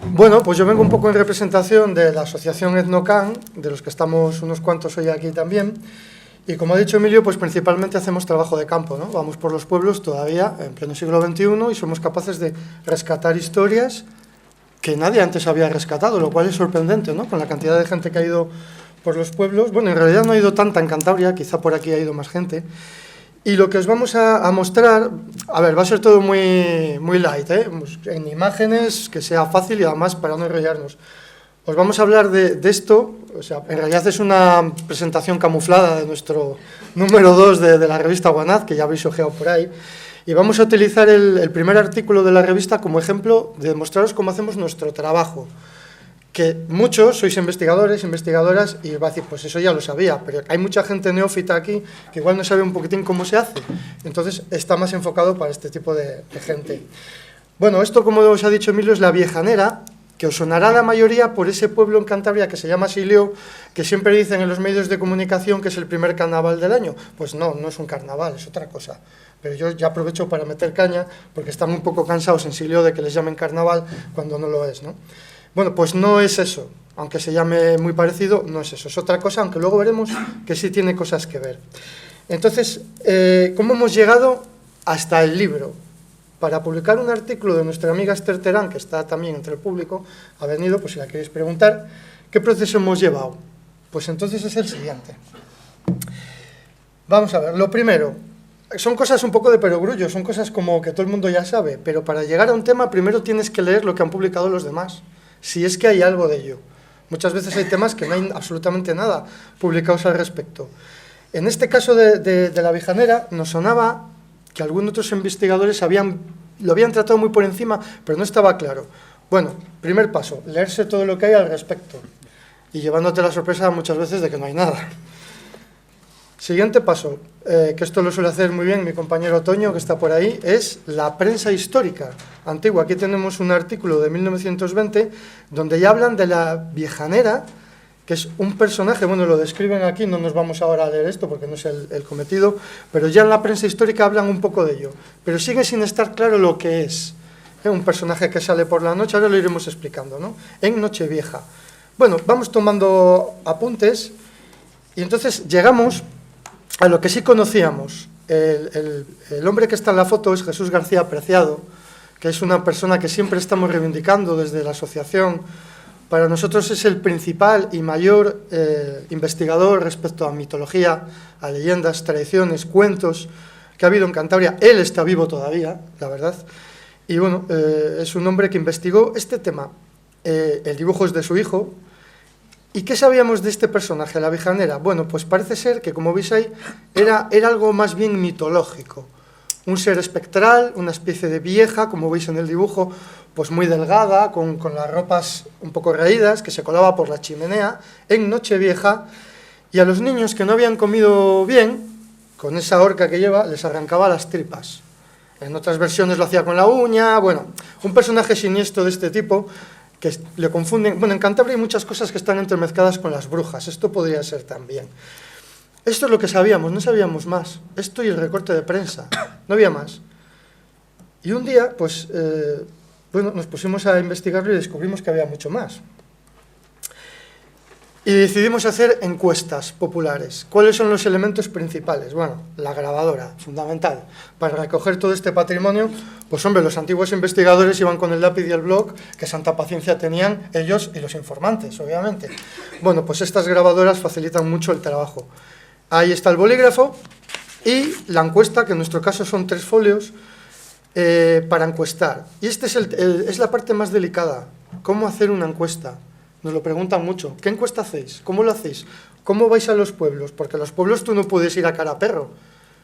Bueno, pues yo vengo un poco en representación de la asociación Etnocan, de los que estamos unos cuantos hoy aquí también, y como ha dicho Emilio, pues principalmente hacemos trabajo de campo, ¿no? Vamos por los pueblos todavía en pleno siglo XXI y somos capaces de rescatar historias que nadie antes había rescatado, lo cual es sorprendente, ¿no? Con la cantidad de gente que ha ido por los pueblos. Bueno, en realidad no ha ido tanta en Cantabria, quizá por aquí ha ido más gente. Y lo que os vamos a mostrar, a ver, va a ser todo muy light, ¿eh? En imágenes, que sea fácil y además para no enrollarnos. Os vamos a hablar de esto, o sea, en realidad es una presentación camuflada de nuestro número 2 de la revista Guanaz, que ya habéis ojeado por ahí, y vamos a utilizar el primer artículo de la revista como ejemplo de demostraros cómo hacemos nuestro trabajo. Que muchos sois investigadores, investigadoras, y va a decir, pues eso ya lo sabía, pero hay mucha gente neófita aquí que igual no sabe un poquitín cómo se hace, entonces está más enfocado para este tipo de gente. Bueno, esto, como os ha dicho Emilio, es la Viejanera, que os sonará la mayoría por ese pueblo en Cantabria que se llama Sileo, que siempre dicen en los medios de comunicación que es el primer carnaval del año. Pues no, no es un carnaval, es otra cosa. Pero yo ya aprovecho para meter caña, porque están un poco cansados en Sileo de que les llamen carnaval cuando no lo es, ¿no? Bueno, pues no es eso, aunque se llame muy parecido, no es eso, es otra cosa, aunque luego veremos que sí tiene cosas que ver. Entonces, ¿cómo hemos llegado hasta el libro? Para publicar un artículo de nuestra amiga Esther Terán, que está también entre el público, ha venido, pues si la queréis preguntar, ¿qué proceso hemos llevado? Pues entonces es el siguiente. Vamos a ver, lo primero, son cosas un poco de perogrullo, son cosas como que todo el mundo ya sabe, pero para llegar a un tema primero tienes que leer lo que han publicado los demás, si es que hay algo de ello. Muchas veces hay temas que no hay absolutamente nada publicados al respecto. En este caso de la Viejanera nos sonaba que algunos otros investigadores lo habían tratado muy por encima, pero no estaba claro. Bueno, primer paso, leerse todo lo que hay al respecto, y llevándote la sorpresa muchas veces de que no hay nada. Siguiente paso, que esto lo suele hacer muy bien mi compañero Toño, que está por ahí, es la prensa histórica antigua. Aquí tenemos un artículo de 1920, donde ya hablan de la Viejanera, que es un personaje, bueno, lo describen aquí, no nos vamos ahora a leer esto porque no es el cometido, pero ya en la prensa histórica hablan un poco de ello, pero sigue sin estar claro lo que es. Un personaje que sale por la noche, ahora lo iremos explicando, ¿no? En Nochevieja. Bueno, vamos tomando apuntes y entonces llegamos a lo que sí conocíamos. El hombre que está en la foto es Jesús García Preciado, que es una persona que siempre estamos reivindicando desde la asociación. Para nosotros es el principal y mayor investigador respecto a mitología, a leyendas, tradiciones, cuentos que ha habido en Cantabria. Él está vivo todavía, la verdad. Y bueno, es un hombre que investigó este tema. El dibujo es de su hijo. ¿Y qué sabíamos de este personaje, la Viejanera? Bueno, pues parece ser que, como veis ahí, era algo más bien mitológico. Un ser espectral, una especie de vieja, como veis en el dibujo, pues muy delgada, con las ropas un poco raídas, que se colaba por la chimenea en Nochevieja, y a los niños que no habían comido bien, con esa horca que lleva, les arrancaba las tripas. En otras versiones lo hacía con la uña. Bueno, un personaje siniestro de este tipo, que le confunden. Bueno, en Cantabria hay muchas cosas que están entremezcladas con las brujas, esto podría ser también. Esto es lo que sabíamos, no sabíamos más. Esto y el recorte de prensa, no había más. Y un día, pues, bueno, nos pusimos a investigarlo y descubrimos que había mucho más. Y decidimos hacer encuestas populares. ¿Cuáles son los elementos principales? Bueno, la grabadora, fundamental. Para recoger todo este patrimonio, pues hombre, los antiguos investigadores iban con el lápiz y el bloc, que santa paciencia tenían ellos y los informantes, obviamente. Bueno, pues estas grabadoras facilitan mucho el trabajo. Ahí está el bolígrafo y la encuesta, que en nuestro caso son 3 folios, para encuestar. Y esta es la parte más delicada. ¿Cómo hacer una encuesta? Nos lo preguntan mucho. ¿Qué encuesta hacéis? ¿Cómo lo hacéis? ¿Cómo vais a los pueblos? Porque a los pueblos tú no puedes ir a cara a perro.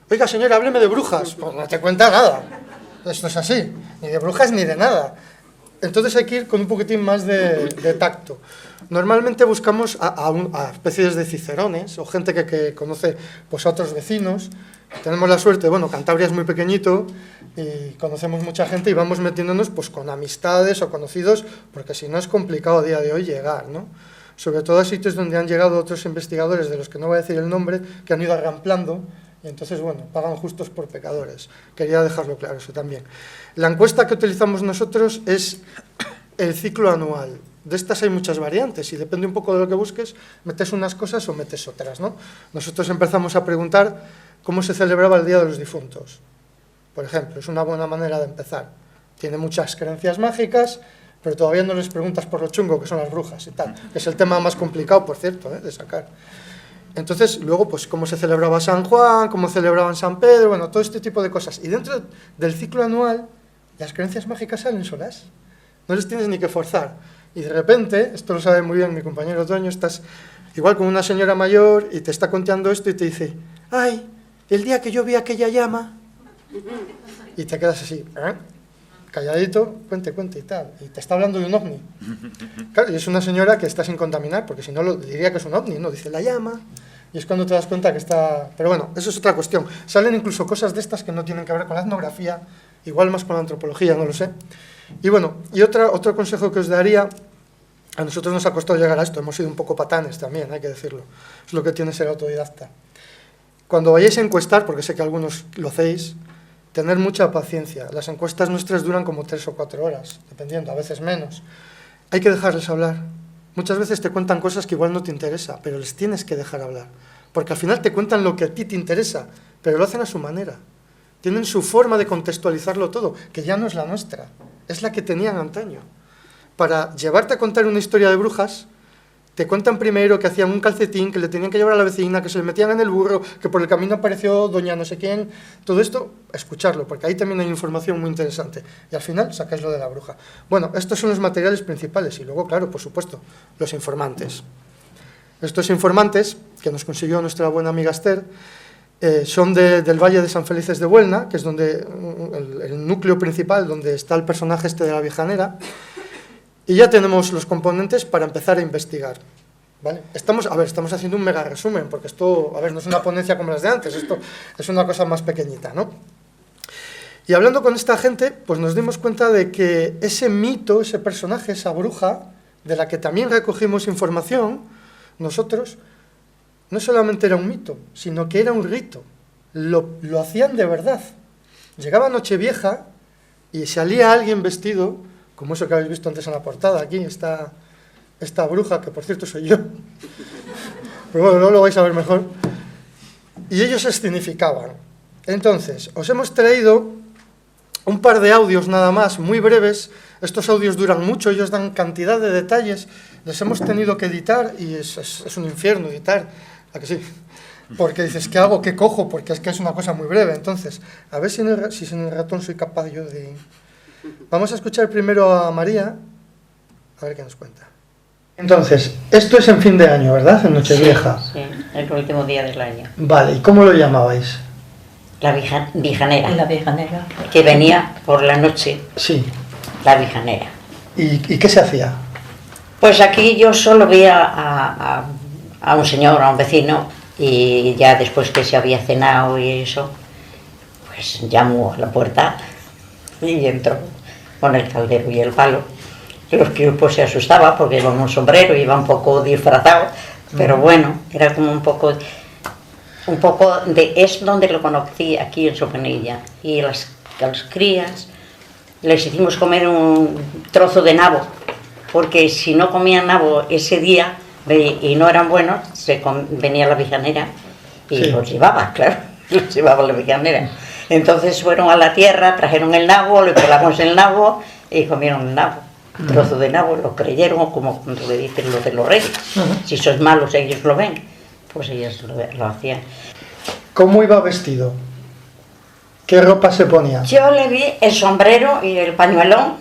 Oiga, señora, hábleme de brujas. Pues no te cuenta nada. Esto es así. Ni de brujas ni de nada. Entonces hay que ir con un poquitín más de tacto. Normalmente buscamos a especies de cicerones o gente que conoce pues, a otros vecinos. Tenemos la suerte, bueno, Cantabria es muy pequeñito y conocemos mucha gente y vamos metiéndonos pues, con amistades o conocidos, porque si no es complicado a día de hoy llegar, ¿no? Sobre todo a sitios donde han llegado otros investigadores, de los que no voy a decir el nombre, que han ido arramplando, y entonces, bueno, pagan justos por pecadores. Quería dejarlo claro eso también. La encuesta que utilizamos nosotros es el ciclo anual. De estas hay muchas variantes y depende un poco de lo que busques, metes unas cosas o metes otras, ¿no? Nosotros empezamos a preguntar cómo se celebraba el Día de los Difuntos. Por ejemplo, es una buena manera de empezar. Tiene muchas creencias mágicas, pero todavía no les preguntas por lo chungo que son las brujas y tal, que es el tema más complicado, por cierto, de sacar. Entonces, luego, pues, cómo se celebraba San Juan, cómo celebraban San Pedro, bueno, todo este tipo de cosas. Y dentro del ciclo anual, las creencias mágicas salen solas. No les tienes ni que forzar. Y de repente, esto lo sabe muy bien mi compañero Toño, estás igual con una señora mayor y te está contando esto y te dice, ¡ay, el día que yo vi aquella llama! Y te quedas así, calladito, cuente y tal. Y te está hablando de un ovni. Claro, y es una señora que está sin contaminar, porque si no diría que es un ovni, ¿no? Dice la llama, y es cuando te das cuenta que está... Pero bueno, eso es otra cuestión. Salen incluso cosas de estas que no tienen que ver con la etnografía, igual más con la antropología, no lo sé. Y bueno, y otro consejo que os daría, a nosotros nos ha costado llegar a esto, hemos sido un poco patanes también, hay que decirlo. Es lo que tiene ser autodidacta. Cuando vayáis a encuestar, porque sé que algunos lo hacéis, tener mucha paciencia. Las encuestas nuestras duran como 3 o 4 horas, dependiendo, a veces menos. Hay que dejarles hablar. Muchas veces te cuentan cosas que igual no te interesa, pero les tienes que dejar hablar. Porque al final te cuentan lo que a ti te interesa, pero lo hacen a su manera. Tienen su forma de contextualizarlo todo, que ya no es la nuestra, es la que tenían antaño. Para llevarte a contar una historia de brujas, te cuentan primero que hacían un calcetín, que le tenían que llevar a la vecina, que se le metían en el burro, que por el camino apareció doña no sé quién. Todo esto, escucharlo, porque ahí también hay información muy interesante. Y al final sacáis lo de la bruja. Bueno, estos son los materiales principales. Y luego, claro, por supuesto, los informantes. Estos informantes, que nos consiguió nuestra buena amiga Esther, son del Valle de San Felices de Buelna, que es donde el núcleo principal, donde está el personaje este de la Viejanera. Y ya tenemos los componentes para empezar a investigar, ¿vale? Estamos haciendo un mega resumen, porque esto, no es una ponencia como las de antes, esto es una cosa más pequeñita, ¿no? Y hablando con esta gente, pues nos dimos cuenta de que ese mito, ese personaje, esa bruja, de la que también recogimos información, nosotros, no solamente era un mito, sino que era un rito. Lo hacían de verdad. Llegaba Nochevieja y salía alguien vestido, como eso que habéis visto antes en la portada, aquí está esta bruja, que por cierto soy yo, pero bueno, no lo vais a ver mejor, y ellos escenificaban. Entonces, os hemos traído un par de audios nada más, muy breves. Estos audios duran mucho, ellos dan cantidad de detalles, les hemos tenido que editar, y es un infierno editar, ¿a que sí? Porque dices, ¿qué hago? ¿Qué cojo? Porque es que es una cosa muy breve. Entonces, a ver si en el ratón soy capaz yo de... Vamos a escuchar primero a María, a ver qué nos cuenta. Entonces, esto es en fin de año, ¿verdad? En Nochevieja. Sí, el último día del año. Vale, ¿y cómo lo llamabais? La vijanera. La vijanera. Que venía por la noche. Sí. La vijanera. ¿Y qué se hacía? Pues aquí yo solo vi a un señor, a un vecino, y ya después que se había cenado y eso, pues llamó a la puerta y entró con el caldero y el palo. Los que pues se asustaban porque iba con un sombrero, iba un poco disfrazado, pero bueno, era como un poco de... Es donde lo conocí, aquí en Sopenilla. Y a las crías les hicimos comer un trozo de nabo, porque si no comían nabo ese día y no eran buenos, venía la vijanera y sí, los llevaba, claro, los llevaba la vijanera. Entonces fueron a la tierra, trajeron el nabo, le pelamos el nabo y comieron el nabo. Un trozo de nabo, lo creyeron, como cuando le dicen los de los reyes. Si sos malos ellos lo ven, pues ellos lo hacían. ¿Cómo iba vestido? ¿Qué ropa se ponía? Yo le vi el sombrero y el pañuelón,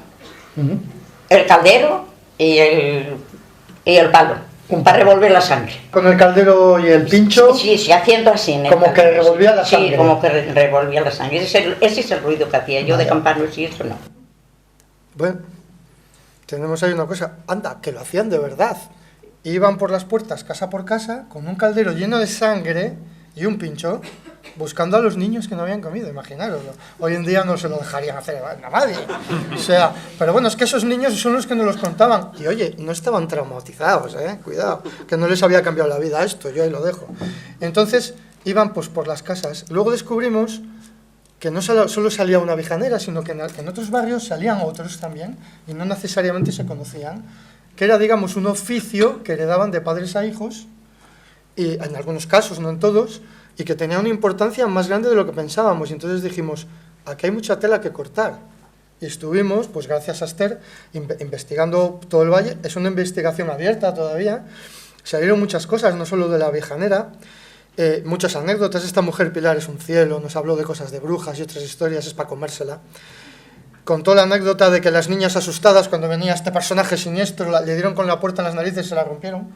el caldero y el palo, para revolver la sangre. ¿Con el caldero y el pincho? Sí, haciendo así. Como que revolvía la sangre. Sí, como que revolvía la sangre. Ese es el ruido que hacía. Yo de campanos y eso no. Bueno, tenemos ahí una cosa. Anda, que lo hacían de verdad. Iban por las puertas, casa por casa, con un caldero lleno de sangre y un pincho, buscando a los niños que no habían comido, imaginároslo. Hoy en día no se lo dejarían hacer a nadie. O sea, pero bueno, es que esos niños son los que nos los contaban. Y oye, no estaban traumatizados, cuidado, que no les había cambiado la vida esto, yo ahí lo dejo. Entonces, iban pues por las casas. Luego descubrimos que no solo salía una vijanera, sino que en otros barrios salían otros también, y no necesariamente se conocían, que era, digamos, un oficio que heredaban de padres a hijos, y en algunos casos, no en todos, y que tenía una importancia más grande de lo que pensábamos. Y entonces dijimos, aquí hay mucha tela que cortar. Y estuvimos, pues gracias a Esther, investigando todo el valle. Es una investigación abierta todavía. Salieron muchas cosas, no solo de la vijanera, muchas anécdotas. Esta mujer Pilar es un cielo, nos habló de cosas de brujas y otras historias, es para comérsela. Contó la anécdota de que las niñas asustadas, cuando venía este personaje siniestro, le dieron con la puerta en las narices y se la rompieron.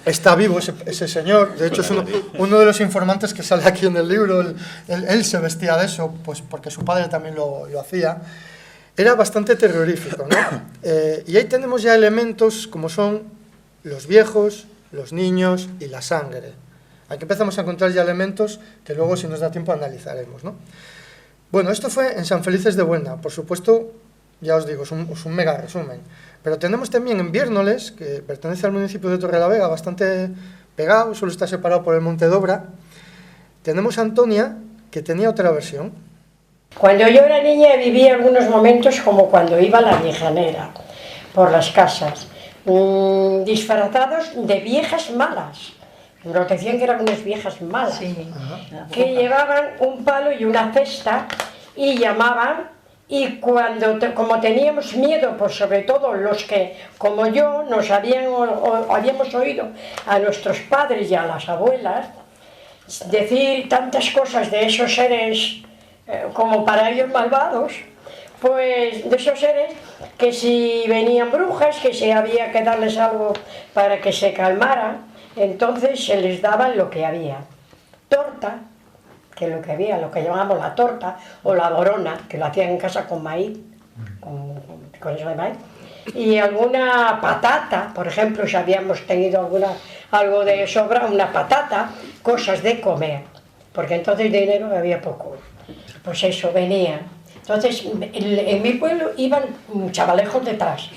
Está vivo ese señor, de hecho es uno de los informantes que sale aquí en el libro. Él se vestía de eso, pues porque su padre también lo hacía. Era bastante terrorífico, ¿no? Y ahí tenemos ya elementos como son los viejos, los niños y la sangre. Aquí empezamos a encontrar ya elementos que luego, si nos da tiempo, analizaremos, ¿no? Bueno, esto fue en San Felices de Buelna. Por supuesto, ya os digo, es un mega resumen. Pero tenemos también en Viérnoles, que pertenece al municipio de Torrelavega, bastante pegado, solo está separado por el Monte Dobra. Tenemos a Antonia, que tenía otra versión. Cuando yo era niña viví algunos momentos como cuando iba a la vijanera, por las casas, disfrazados de viejas malas. Nos decían que eran unas viejas malas, sí, que llevaban un palo y una cesta y llamaban. Y como teníamos miedo, pues sobre todo los que, como yo, habíamos oído a nuestros padres y a las abuelas decir tantas cosas de esos seres, como para ellos malvados, pues de esos seres, que si venían brujas, que si había que darles algo para que se calmaran, entonces se les daba lo que había. Torta, que lo que había, lo que llamábamos la torta, o la borona, que lo hacían en casa con maíz, con eso de maíz, y alguna patata, por ejemplo, si habíamos tenido algo de sobra, una patata, cosas de comer, porque entonces dinero había poco. Pues eso, venían. Entonces, en mi pueblo iban chavalejos detrás.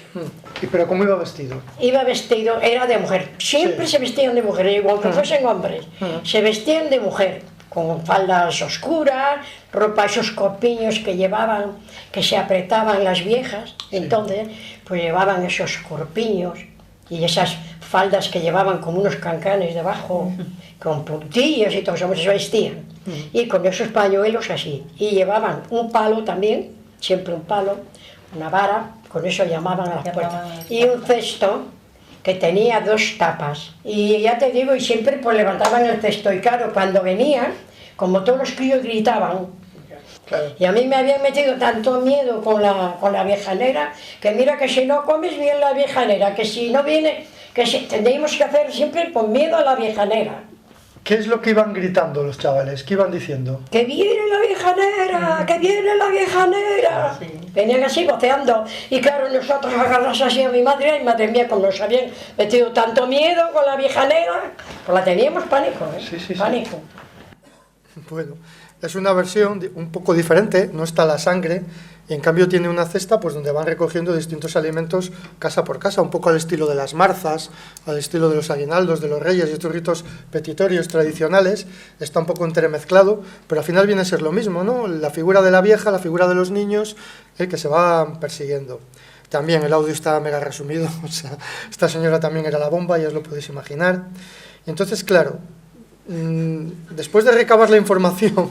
¿Y pero cómo iba vestido? Iba vestido, era de mujer, siempre se vestían de mujer, igual que fuesen hombres, se vestían de mujer, con faldas oscuras, ropa, esos corpiños que llevaban, que se apretaban las viejas, entonces pues llevaban esos corpiños y esas faldas que llevaban como unos cancanes debajo, con puntillas y todo eso, se vestían, y con esos pañuelos así, y llevaban un palo también, siempre un palo, una vara, con eso llamaban a las puertas, y un cesto que tenía 2 tapas, y ya te digo, y siempre pues levantaban el cesto, y claro, cuando venían, como todos los críos gritaban, claro. Y a mí me habían metido tanto miedo con la vijanera, que mira que si no comes bien la vijanera, que si no viene, que tendríamos que hacer siempre con miedo a la vijanera. ¿Qué es lo que iban gritando los chavales? ¿Qué iban diciendo? ¡Que viene la vijanera! ¡Que viene la vijanera! Sí. Venían así voceando. Y claro, nosotros agarramos así a mi madre, y madre mía, como nos habían metido tanto miedo con la vijanera, pues la teníamos pánico, ¿eh? Sí. Pánico. Bueno, es una versión un poco diferente, no está la sangre, y en cambio tiene una cesta pues donde van recogiendo distintos alimentos casa por casa, un poco al estilo de las marzas, al estilo de los aguinaldos, de los reyes y estos ritos petitorios tradicionales. Está un poco entremezclado, pero al final viene a ser lo mismo, ¿no? La figura de la vieja, la figura de los niños, que se van persiguiendo. También el audio está mega resumido, o sea, esta señora también era la bomba, ya os lo podéis imaginar. Y entonces, claro, después de recabar la información,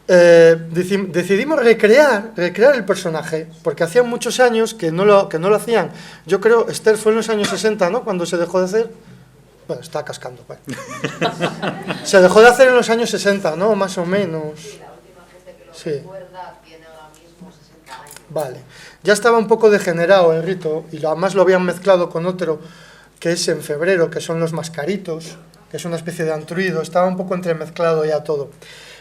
decidimos recrear el personaje, porque hacía muchos años que no lo hacían. Yo creo, Esther, fue en los años 60, ¿no?, cuando se dejó de hacer. Bueno, está cascando, bueno. Se dejó de hacer en los años 60, ¿no?, más o menos. Sí, la última gente que lo recuerda tiene ahora mismo 60 años. Vale, ya estaba un poco degenerado el rito, y además lo habían mezclado con otro que es en febrero, que son los mascaritos, que es una especie de antruido. Estaba un poco entremezclado ya todo.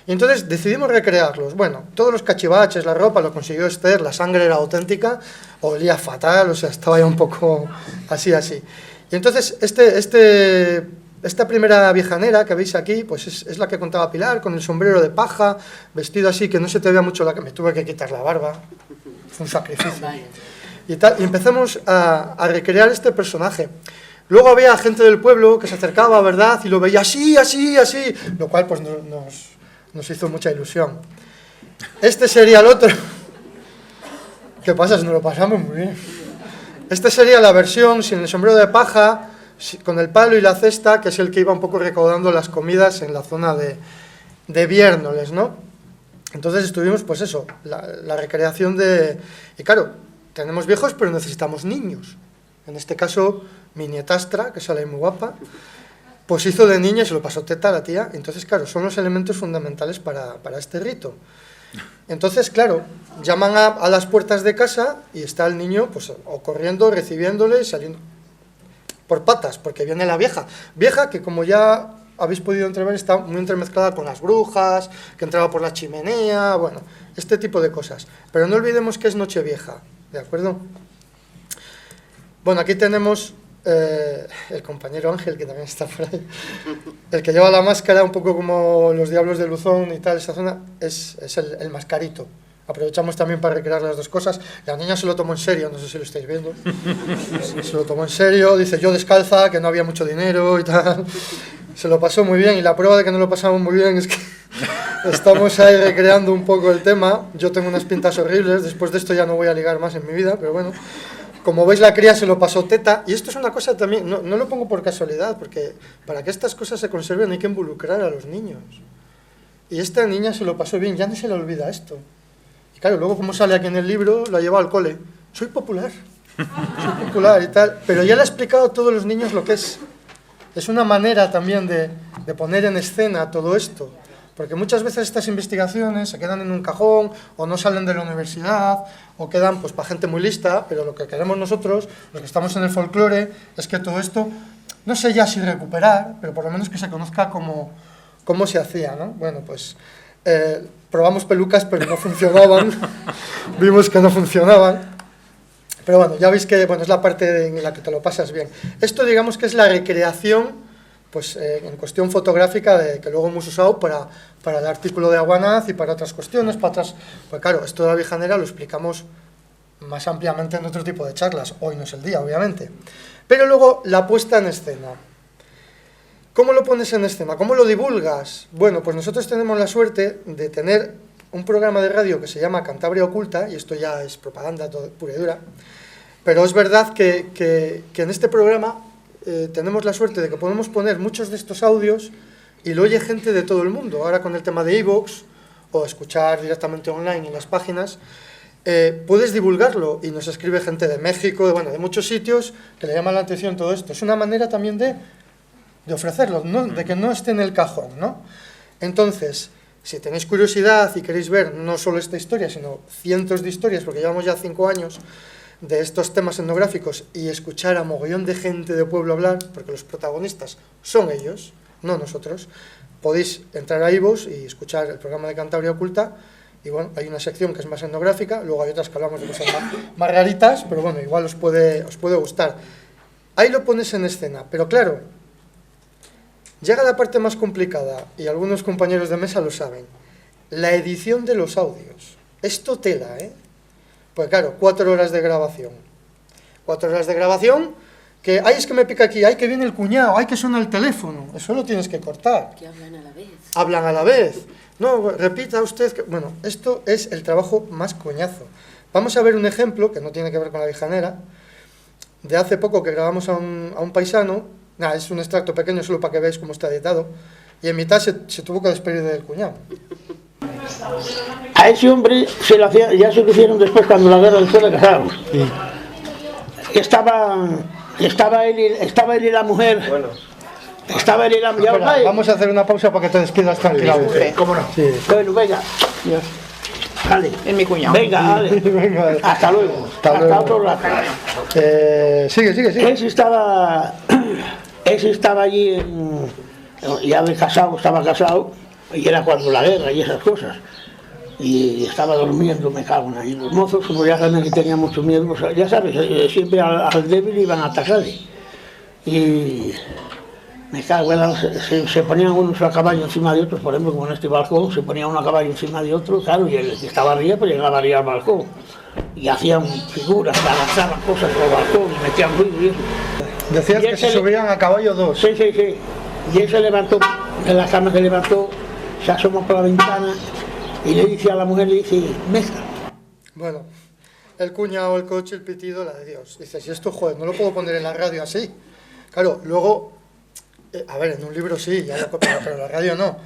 Y entonces decidimos recrearlos. Bueno, todos los cachivaches, la ropa, lo consiguió Esther, la sangre era auténtica, olía fatal, o sea, estaba ya un poco así. Y entonces esta primera vijanera que veis aquí, pues es la que contaba Pilar, con el sombrero de paja, vestido así, que no se te vea mucho me tuve que quitar la barba, fue un sacrificio. Y empezamos a recrear este personaje. Luego había gente del pueblo que se acercaba, ¿verdad?, y lo veía así, lo cual pues nos hizo mucha ilusión. Este sería el otro. ¿Qué pasa? Si nos lo pasamos muy bien. Este sería la versión sin el sombrero de paja, con el palo y la cesta, que es el que iba un poco recaudando las comidas en la zona de Viérnoles, ¿no? Entonces estuvimos, pues eso, la recreación de... Y claro, tenemos viejos, pero necesitamos niños. En este caso, mi nietastra, que sale muy guapa, pues hizo de niña y se lo pasó teta a la tía. Entonces, claro, son los elementos fundamentales para este rito. Entonces, claro, llaman a las puertas de casa y está el niño, pues, o corriendo, recibiéndole y saliendo por patas, porque viene la vieja. Vieja que, como ya habéis podido entrever, está muy entremezclada con las brujas, que entraba por la chimenea, bueno, este tipo de cosas. Pero no olvidemos que es Nochevieja, ¿de acuerdo? Bueno, aquí tenemos el compañero Ángel, que también está por ahí, el que lleva la máscara, un poco como los Diablos de Luzón y tal, esa zona, es el mascarito. Aprovechamos también para recrear las dos cosas. La niña se lo tomó en serio, no sé si lo estáis viendo. Se lo tomó en serio, dice yo descalza, que no había mucho dinero y tal. Se lo pasó muy bien, y la prueba de que no lo pasamos muy bien es que estamos ahí recreando un poco el tema. Yo tengo unas pintas horribles, después de esto ya no voy a ligar más en mi vida, pero bueno. Como veis, la cría se lo pasó teta, y esto es una cosa también, no lo pongo por casualidad, porque para que estas cosas se conserven hay que involucrar a los niños. Y esta niña se lo pasó bien, ya no se le olvida esto. Y claro, luego como sale aquí en el libro, lo ha llevado al cole. Soy popular y tal, pero ya le ha explicado a todos los niños lo que es. Es una manera también de poner en escena todo esto, porque muchas veces estas investigaciones se quedan en un cajón, o no salen de la universidad, o quedan pues para gente muy lista, pero lo que queremos nosotros, los que estamos en el folclore, es que todo esto, no sé ya si recuperar, pero por lo menos que se conozca cómo se hacía, ¿no? Bueno, pues probamos pelucas, pero no funcionaban, vimos que no funcionaban. Pero bueno, ya veis que bueno, es la parte en la que te lo pasas bien. Esto digamos que es la recreación, pues en cuestión fotográfica, que luego hemos usado para el artículo de Aguanaz y para otras cuestiones, pues claro, esto de la vijanera lo explicamos más ampliamente en otro tipo de charlas. Hoy no es el día, obviamente. Pero luego la puesta en escena. ¿Cómo lo pones en escena? ¿Cómo lo divulgas? Bueno, pues nosotros tenemos la suerte de tener un programa de radio que se llama Cantabria Oculta, y esto ya es propaganda pura y dura, pero es verdad que en este programa tenemos la suerte de que podemos poner muchos de estos audios y lo oye gente de todo el mundo. Ahora con el tema de iVoox, o escuchar directamente online en las páginas, puedes divulgarlo, y nos escribe gente de México, de muchos sitios que le llaman la atención todo esto. Es una manera también de ofrecerlo, ¿no? De que no esté en el cajón, ¿no? Entonces, si tenéis curiosidad y queréis ver no solo esta historia, sino cientos de historias, porque llevamos ya 5 años de estos temas etnográficos, y escuchar a mogollón de gente de pueblo hablar, porque los protagonistas son ellos, no nosotros, podéis entrar a iVoox y escuchar el programa de Cantabria Oculta. Y bueno, hay una sección que es más etnográfica, luego hay otras que hablamos de cosas más raritas, pero bueno, igual os puede gustar. Ahí lo pones en escena, pero claro, llega la parte más complicada, y algunos compañeros de mesa lo saben: la edición de los audios. Esto tela, ¿eh? Pues claro, 4 horas de grabación. 4 horas de grabación, que, ay, es que me pica aquí, ay, que viene el cuñado, ay, que suena el teléfono. Eso lo tienes que cortar. Que hablan a la vez. Hablan a la vez. No, repita usted que... Bueno, esto es el trabajo más coñazo. Vamos a ver un ejemplo, que no tiene que ver con la vijanera, de hace poco que grabamos a un paisano. Nada, es un extracto pequeño solo para que veáis cómo está editado, y en mitad se tuvo que despedir del cuñado. A ese hombre se lo hacía, ya se lo hicieron después, cuando la guerra, después de casados. Sí. Estaba él y la mujer. Bueno. Estaba él y la mujer. Espera, vamos a hacer una pausa para que te despidas tranquilamente. ¿Cómo no? Sí. Bueno, venga. Dios. Dale. Es mi cuñado. Venga, dale. Venga. Hasta luego. Hasta otro rato. Sigue. Ese estaba allí, ya estaba casado, y era cuando la guerra y esas cosas. Y estaba durmiendo, me cago en ahí. Los mozos, como ya saben que tenían mucho miedo, pues, ya sabes, siempre al débil iban a atacarle. Y me cago en se ponían unos a caballo encima de otros, por ejemplo, como en este balcón, se ponía uno a caballo encima de otro, claro, y el que estaba arriba, pues llegaba arriba al balcón. Y hacían figuras, lanzaban cosas por el balcón, y metían ruido y eso. Decías que se subían a caballo 2. Sí. Y él se levantó, en la cama se levantó, se asoma por la ventana y le dice a la mujer, le dice, Meja. Bueno, el cuñado, el coche, el pitido, la de Dios. Dices, y esto, joder, no lo puedo poner en la radio así. Claro, luego, a ver, en un libro sí, ya pero en la radio no.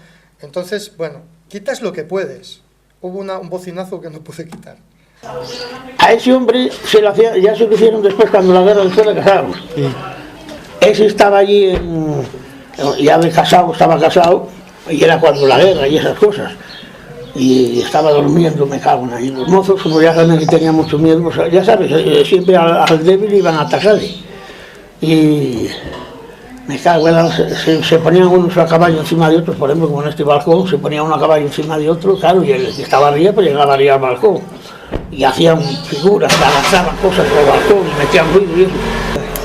Entonces, bueno, quitas lo que puedes. Hubo un bocinazo que no pude quitar. A ese hombre se lo hacía, ya se lo hicieron después cuando la guerra después de casados. Sí. Ese estaba allí, ya de casado, estaba casado, y era cuando la guerra y esas cosas. Y estaba durmiendo, me cago en ahí. Los mozos, como ya saben que tenían mucho miedo, pues, ya sabes, siempre al débil iban a atacarle. Y me cago en se ponían unos a caballo encima de otros, por ejemplo, como en este balcón, se ponía uno a caballo encima de otro, claro, y el que estaba arriba, pues llegaba arriba al balcón. Y hacían figuras, lanzaban cosas por el balcón y metían ruido y eso.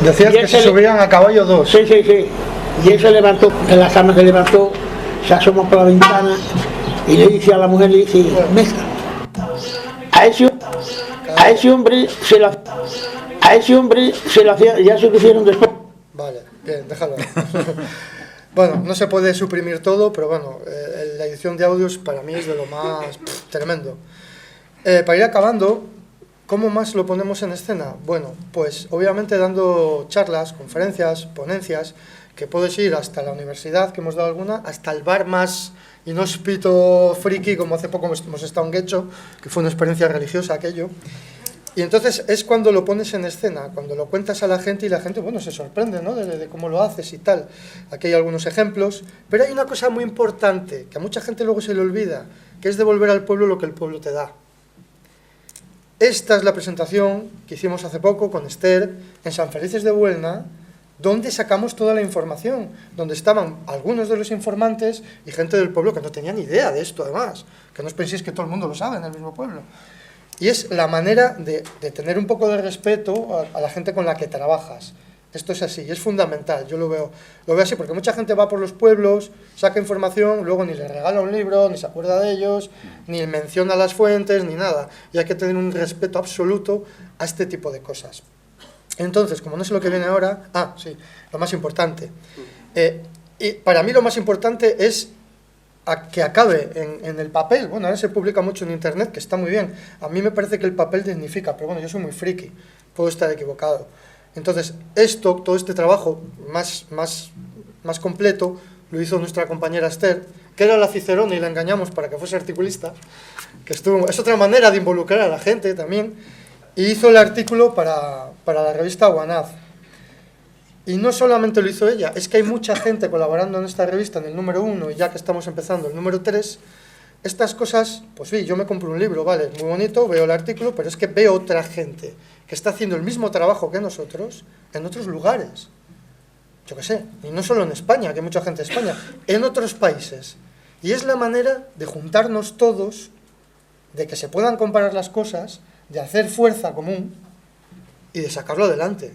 Decías que se subían a caballo dos. Sí, sí, sí. Y él se levantó, en la cama se levantó, se asomó por la ventana y le dice a la mujer, le dice, Meja. A ese hombre se lo hacía, ya se lo hicieron después. Vale, bien, déjalo. Bueno, no se puede suprimir todo, pero bueno, la edición de audios para mí es de lo más tremendo. Para ir acabando, ¿cómo más lo ponemos en escena? Bueno, pues obviamente dando charlas, conferencias, ponencias, que puedes ir hasta la universidad, que hemos dado alguna, hasta el bar más inhóspito, friki, como hace poco hemos estado en Guecho, que fue una experiencia religiosa aquello. Y entonces es cuando lo pones en escena, cuando lo cuentas a la gente y la gente, bueno, se sorprende, ¿no?, de cómo lo haces y tal. Aquí hay algunos ejemplos, pero hay una cosa muy importante, que a mucha gente luego se le olvida, que es devolver al pueblo lo que el pueblo te da. Esta es la presentación que hicimos hace poco con Esther en San Felices de Buelna, donde sacamos toda la información, donde estaban algunos de los informantes y gente del pueblo que no tenía ni idea de esto, además, que no os penséis que todo el mundo lo sabe en el mismo pueblo. Y es la manera de tener un poco de respeto a la gente con la que trabajas. Esto es así, y es fundamental, yo lo veo así, porque mucha gente va por los pueblos, saca información, luego ni le regala un libro, ni se acuerda de ellos, ni menciona las fuentes, ni nada. Y hay que tener un respeto absoluto a este tipo de cosas. Entonces, como no sé lo que viene ahora, sí, lo más importante. Y para mí lo más importante es que acabe en el papel. Bueno, ahora se publica mucho en internet, que está muy bien. A mí me parece que el papel dignifica, pero bueno, yo soy muy friki, puedo estar equivocado. Entonces, todo este trabajo más completo lo hizo nuestra compañera Esther, que era la Cicerona y la engañamos para que fuese articulista, que es otra manera de involucrar a la gente también, y hizo el artículo para la revista Aguanaz. Y no solamente lo hizo ella, es que hay mucha gente colaborando en esta revista, en el número 1, y ya que estamos empezando el número 3, estas cosas, pues sí, yo me compro un libro, vale, muy bonito, veo el artículo, pero es que veo otra gente que está haciendo el mismo trabajo que nosotros en otros lugares. Yo qué sé, y no solo en España, que hay mucha gente de España, en otros países. Y es la manera de juntarnos todos, de que se puedan comparar las cosas, de hacer fuerza común y de sacarlo adelante.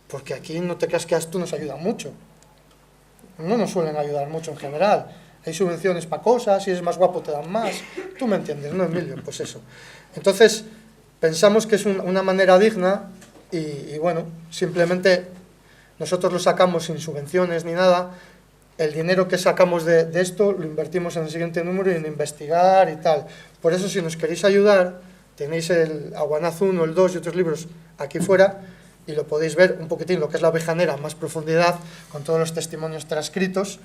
Porque aquí no te creas que esto nos ayuda mucho. No nos suelen ayudar mucho en general. Hay subvenciones para cosas, si eres más guapo te dan más. Tú me entiendes, ¿no, Emilio? Pues eso. Entonces, pensamos que es una manera digna y bueno, simplemente nosotros lo sacamos sin subvenciones ni nada. El dinero que sacamos de esto lo invertimos en el siguiente número y en investigar y tal. Por eso, si nos queréis ayudar, tenéis el Aguanaz 1, el 2 y otros libros aquí fuera, y lo podéis ver un poquitín, lo que es la oveja negra, más profundidad, con todos los testimonios transcritos.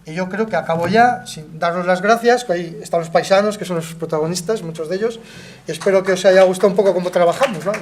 Y yo creo que acabo ya, sin daros las gracias, que ahí están los paisanos, que son los protagonistas, muchos de ellos, y espero que os haya gustado un poco cómo trabajamos, ¿vale?